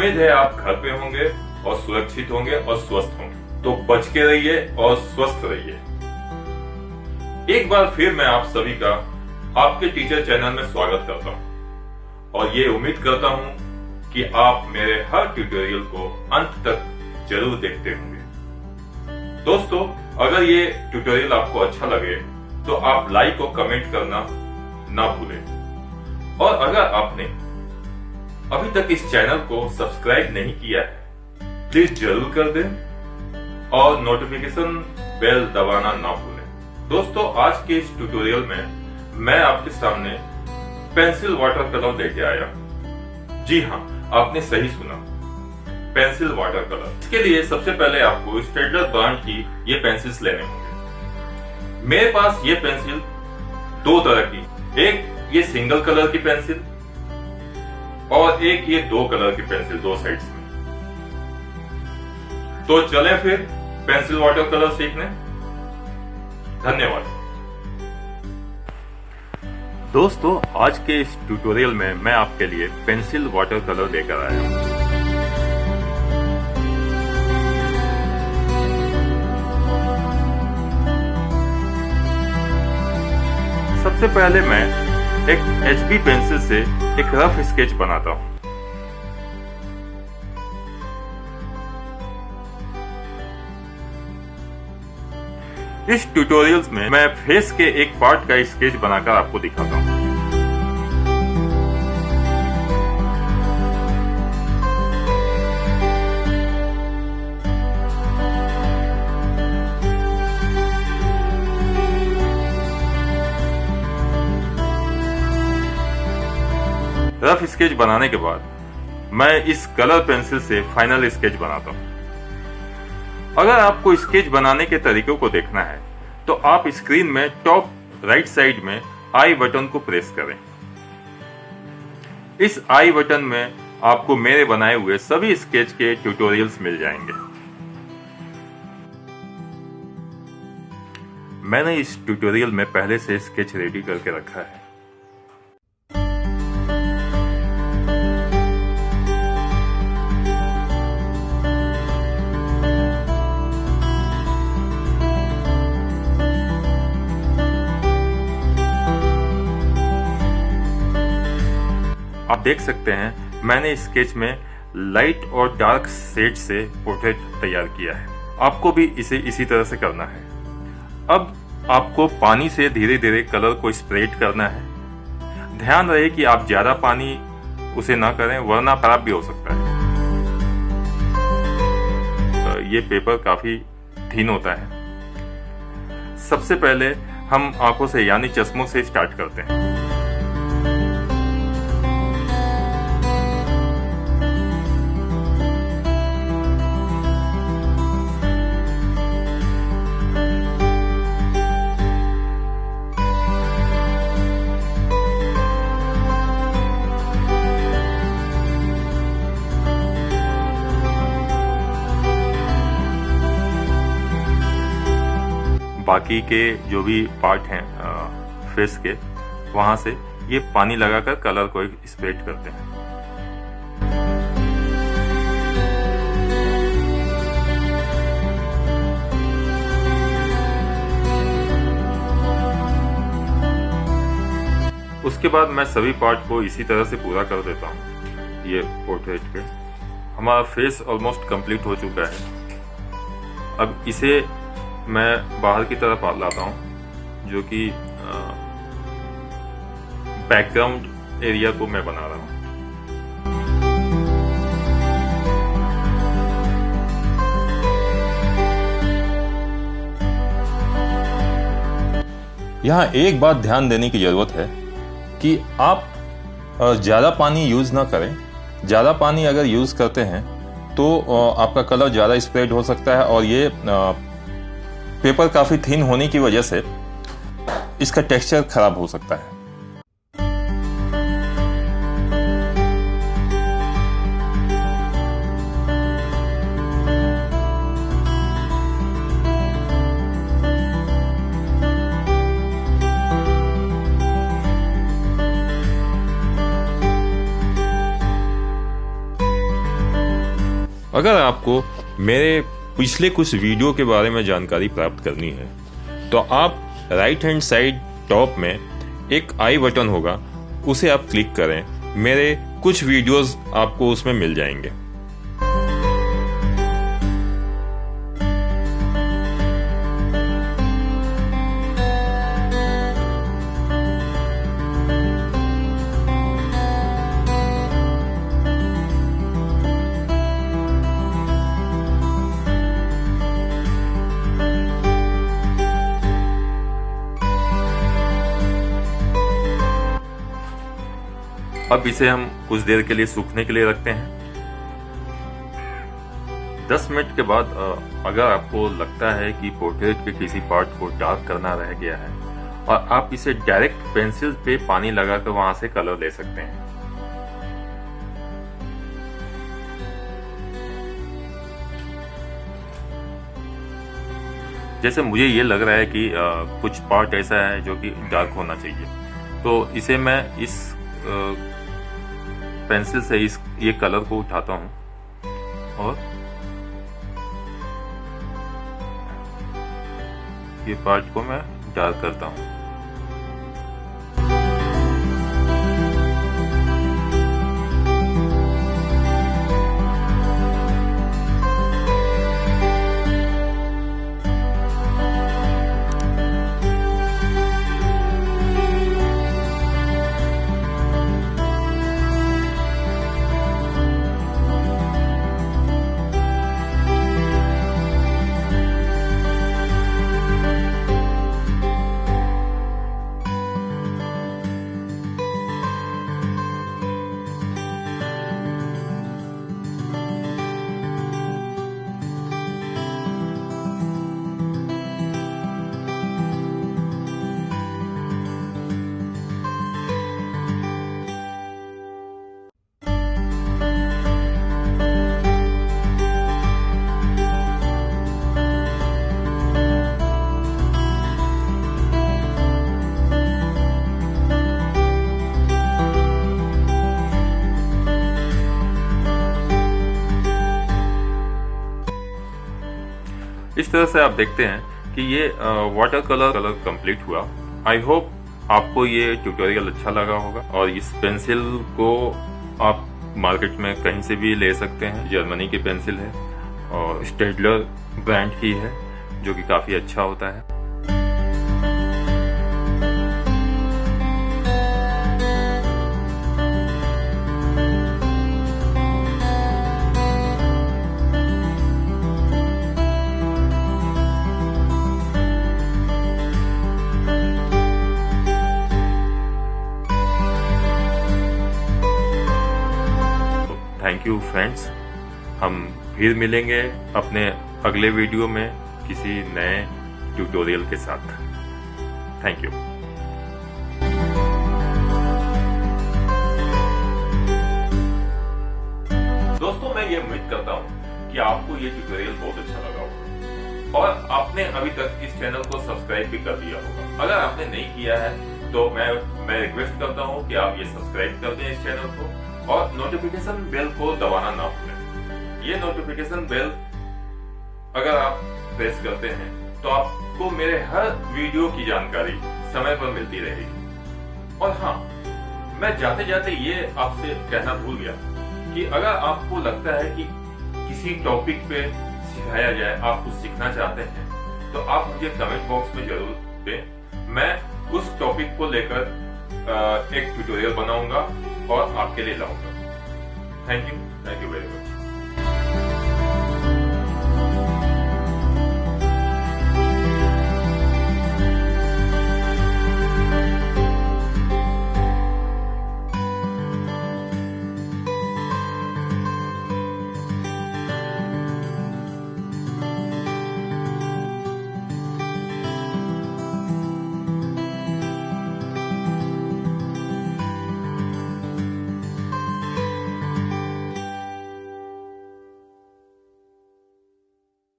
उम्मीद है आप घर पे होंगे और सुरक्षित होंगे और स्वस्थ होंगे। तो बच के रहिए और स्वस्थ रहिए। एक बार फिर मैं आप सभी का आपके टीचर चैनल में स्वागत करता हूं और ये उम्मीद करता हूं कि आप मेरे हर ट्यूटोरियल को अंत तक जरूर देखते होंगे। दोस्तों, अगर ये ट्यूटोरियल आपको अच्छा लगे तो आप लाइक और कमेंट करना ना भूलें। और अगर आपने अभी तक इस चैनल को सब्सक्राइब नहीं किया है, प्लीज जरूर कर दें और नोटिफिकेशन बेल दबाना ना भूलें। दोस्तों, आज के इस ट्यूटोरियल में मैं आपके सामने पेंसिल वाटर कलर लेके आया। जी हाँ, आपने सही सुना, पेंसिल वाटर कलर। इसके लिए सबसे पहले आपको स्टेडलर ब्रांड की ये पेंसिल्स लेने होंगे। मेरे पास ये पेंसिल दो तरह की, एक ये सिंगल कलर की पेंसिल और एक ये दो कलर की पेंसिल, दो साइड्स में। तो चलें फिर पेंसिल वाटर कलर सीखने। धन्यवाद। दोस्तों, आज के इस ट्यूटोरियल में मैं आपके लिए पेंसिल वाटर कलर लेकर आया हूं। सबसे पहले मैं एक HB पेंसिल से एक रफ स्केच बनाता हूं। इस ट्यूटोरियल्स में मैं फेस के एक पार्ट का स्केच बनाकर आपको दिखाता हूं। रफ स्केच बनाने के बाद मैं इस कलर पेंसिल से फाइनल स्केच बनाता हूं। अगर आपको स्केच बनाने के तरीकों को देखना है तो आप स्क्रीन में टॉप राइट साइड में आई बटन को प्रेस करें। इस आई बटन में आपको मेरे बनाए हुए सभी स्केच के ट्यूटोरियल्स मिल जाएंगे। मैंने इस ट्यूटोरियल में पहले से स्केच रेडी करके रखा है। आप देख सकते हैं मैंने स्केच में लाइट और डार्क शेड से पोर्ट्रेट तैयार किया है। आपको भी इसे इसी तरह से करना है। अब आपको पानी से धीरे धीरे कलर को स्प्रेड करना है। ध्यान रहे कि आप ज्यादा पानी उसे ना करें, वरना खराब भी हो सकता है। तो ये पेपर काफी थिन होता है। सबसे पहले हम आंखों से यानी चश्मों से स्टार्ट करते हैं। बाकी के जो भी पार्ट हैं फेस के, वहां से ये पानी लगाकर कलर को स्प्रेड करते हैं। उसके बाद मैं सभी पार्ट को इसी तरह से पूरा कर देता हूँ। ये पोर्ट्रेट के हमारा फेस ऑलमोस्ट कंप्लीट हो चुका है। अब इसे मैं बाहर की तरफ लाता हूं, जो कि बैकग्राउंड एरिया को मैं बना रहा हूं। यहां एक बात ध्यान देने की जरूरत है कि आप ज्यादा पानी यूज ना करें। ज्यादा पानी अगर यूज करते हैं तो आपका कलर ज्यादा स्प्रेड हो सकता है और ये पेपर काफी थिन होने की वजह से इसका टेक्सचर खराब हो सकता है। अगर आपको मेरे पिछले कुछ वीडियो के बारे में जानकारी प्राप्त करनी है तो आप राइट हैंड साइड टॉप में एक आई बटन होगा, उसे आप क्लिक करें। मेरे कुछ वीडियोस आपको उसमें मिल जाएंगे। अब इसे हम कुछ देर के लिए सूखने के लिए रखते हैं। 10 मिनट के बाद अगर आपको लगता है कि पोर्ट्रेट के किसी पार्ट को डार्क करना रह गया है, और आप इसे डायरेक्ट पेंसिल पे पानी लगाकर वहां से कलर ले सकते हैं। जैसे मुझे ये लग रहा है कि कुछ पार्ट ऐसा है जो कि डार्क होना चाहिए, तो इसे मैं इस पेंसिल से ये कलर को उठाता हूं और ये पार्ट को मैं डार्क करता हूं। इस तरह से आप देखते हैं कि ये वाटर कलर कंप्लीट हुआ। आई होप आपको ये ट्यूटोरियल अच्छा लगा होगा, और इस पेंसिल को आप मार्केट में कहीं से भी ले सकते हैं। जर्मनी की पेंसिल है और स्टेडलर ब्रांड की है, जो कि काफी अच्छा होता है। थैंक यू फ्रेंड्स, हम फिर मिलेंगे अपने अगले वीडियो में किसी नए ट्यूटोरियल के साथ। Thank you. दोस्तों, मैं ये उम्मीद करता हूँ कि आपको ये ट्यूटोरियल बहुत अच्छा लगा होगा, और आपने अभी तक इस चैनल को सब्सक्राइब भी कर दिया होगा। अगर आपने नहीं किया है तो मैं रिक्वेस्ट करता हूँ कि आप ये सब्सक्राइब कर दें इस चैनल को, और नोटिफिकेशन बेल को दबाना ना भूलें। ये नोटिफिकेशन बेल अगर आप प्रेस करते हैं तो आपको मेरे हर वीडियो की जानकारी समय पर मिलती रहेगी। और हाँ, मैं जाते जाते ये आपसे कहना भूल गया कि अगर आपको लगता है कि किसी टॉपिक पे सिखाया जाए, आप कुछ सीखना चाहते हैं, तो आप मुझे कमेंट बॉक्स में जरूर दें। मैं उस टॉपिक को लेकर एक ट्यूटोरियल बनाऊंगा और आपके लिए लाऊंगा। Thank you very much.